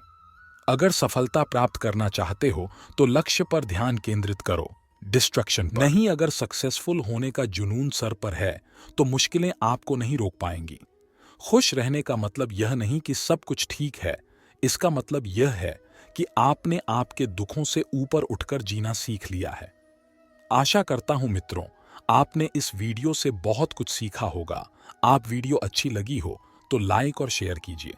अगर सफलता प्राप्त करना चाहते हो तो लक्ष्य पर ध्यान केंद्रित करो, डिस्ट्रैक्शन पर नहीं। अगर सक्सेसफुल होने का जुनून सर पर है तो मुश्किलें आपको नहीं रोक पाएंगी। खुश रहने का मतलब यह नहीं कि सब कुछ ठीक है, इसका मतलब यह है कि आपने आपके दुखों से ऊपर उठकर जीना सीख लिया है। आशा करता हूं मित्रों, आपने इस वीडियो से बहुत कुछ सीखा होगा। आप वीडियो अच्छी लगी हो तो लाइक और शेयर कीजिए,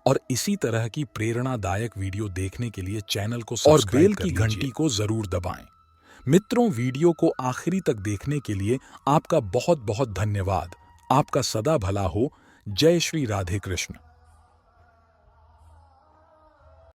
और इसी तरह की प्रेरणादायक वीडियो देखने के लिए चैनल को सब्सक्राइब और बेल की घंटी को जरूर दबाएं। मित्रों, वीडियो को आखिरी तक देखने के लिए आपका बहुत बहुत धन्यवाद। आपका सदा भला हो। जय श्री राधे कृष्ण।